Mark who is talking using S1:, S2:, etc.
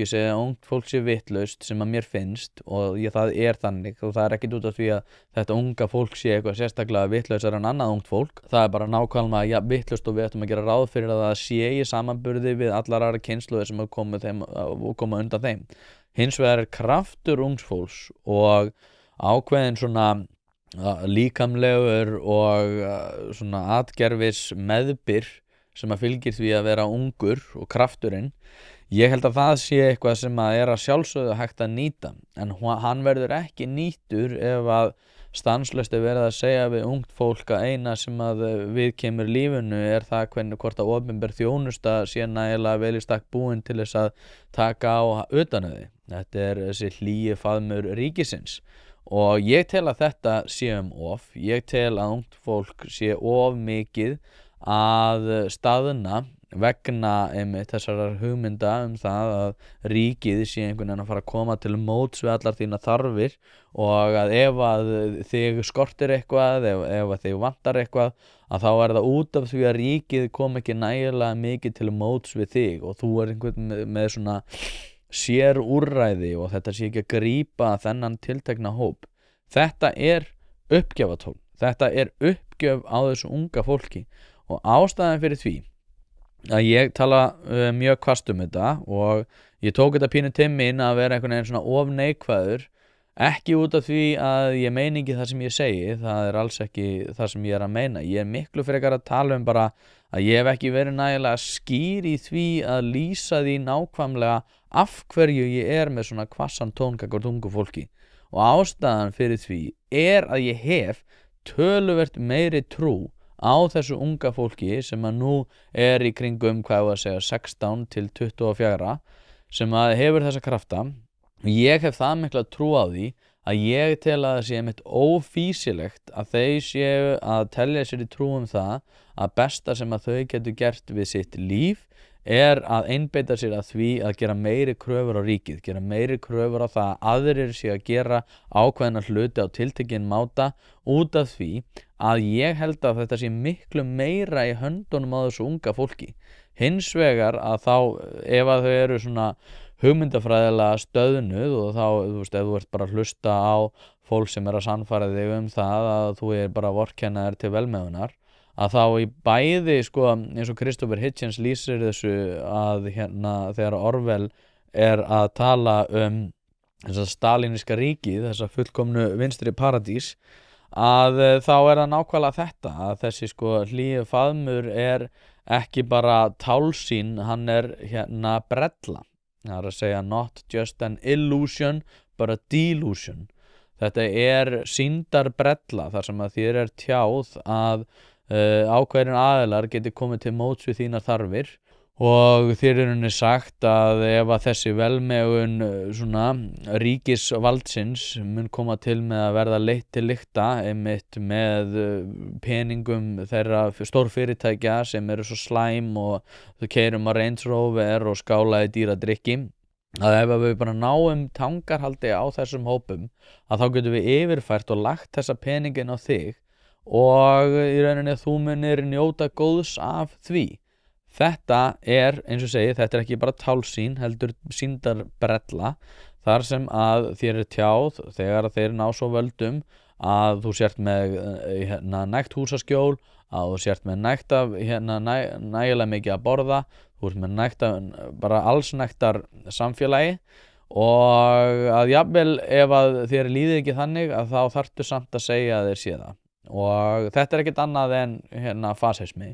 S1: ekki segja að ungt fólk sé vitlaust sem að mér finnst og það þannig og það ekkert út af því að þetta unga fólk sé eitthvað sérstaklega vitlausara en annað ungt fólk. Það bara nákvæmlega vitlaust og við ættum að gera ráð fyrir að það sé í samanburði við allar aðrar kynslóðir sem koma undan þeim. Hins vegar kraftur ungs fólks og ákveðin svona líkamlegur og svona atgerfis meðbyr sem að fylgir því að vera ungur og krafturinn. Ég held að það sé eitthvað sem að sjálfsögðu hægt að nýta en hann verður ekki nýttur ef að stanslaust verið að segja við ungt fólk að eina sem að viðkemur lífinu það hvort að opinber þjónusta sé nægilega vel í stakk búin til þess að taka á utan um því. Þetta þessi hlýi faðmur ríkisins og ég tel að þetta sé of. Ég tel að ungt fólk sé of mikið að staðna vegna einmitt þessara hugmynda það að ríkið sé einhvern veginn að fara að koma til móts við allar þína þarfir og að ef að þig skortir eitthvað, ef að þig vantar eitthvað að þá það út af því að ríkið kom ekki nægilega mikið til móts við þig og þú einhvern með svona sér úrræði og þetta sé ekki að grípa þennan tiltekna hóp. Þetta uppgjafatól. Þetta uppgjöf á þessu unga fólki og ástæðan fyrir því að ég tala mjög hvasst þetta og ég tók þetta pínu til mín að vera einhvern veginn svona of neikvæður, ekki út af því að ég meini ekki það sem ég segi, það alls ekki það sem ég að meina. Ég miklu frekar að tala bara að ég hef ekki verið nægilega skýr í því að lýsa því nákvæmlega af hverju ég með svona hvassan tón gagnvart ungu fólki og ástæðan fyrir því að ég hef töluvert meiri trú á þessu unga fólki sem að nú í kringum 16 til 24 sem að hefur þessa krafta. Ég hef það mikla trú á því að ég tel að það sé einmitt ófýsilegt að þeir séu að telja sér í trú það að besta sem að þau getur gert við sitt líf að einbeita sér að því að gera meiri kröfur á ríkið, gera meiri kröfur á það að aðrir séu að gera ákveðna hluti á tiltekinn máta út af því að ég held að þetta sé miklu meira í höndunum á þessu unga fólki. Hins vegar að þá ef að þau eru svona hugmyndafræðilega stöðnuð og þá, ef þú ert bara að hlusta á fólk sem að sannfæra þig það að þú bara að vorkenna þér til velmegunar, að þá í bæði eins og Christopher Hitchens lýsir þessu að þegar Orwell að tala þessa stalíníska ríkið, þessa fullkomnu vinstri paradís, að þá það nákvæmlega þetta að þessi hlýi faðmur ekki bara tálsýn, hann brella. Það að segja not just an illusion but a delusion. Þetta sýndarbrella þar sem að þér tjáð að ákveðin aðilar geti komið til móts við þínar þarfir og þér henni sagt að ef að þessi velmegun svona ríkisvaldsins mun koma til með að verða leitt til lykta einmitt með peningum þeirra stórfyrirtækja sem eru svo slæm og þau keyrum á Range Rover og skála í dýra drykki, að ef við bara náum tangarhaldi á þessum hópum að þá getum við yfirfært og lagt þessa peningin á þig og í rauninni þú munir njóta góðs af því. Þetta eins og segi, þetta ekki bara tálsýn, heldur sýndarbrella þar sem að þér tjáð þegar þeir ná svo völdum að þú sért með nægt húsaskjól, að þú sért með nægt af nægilega mikið að borða, þú ert með nægt af bara allsnægtar samfélagi og að jafnvel ef að þér líði ekki þannig að þá þarftu samt að segja að þeir sé það. Og þetta ekkert annað en fasismi.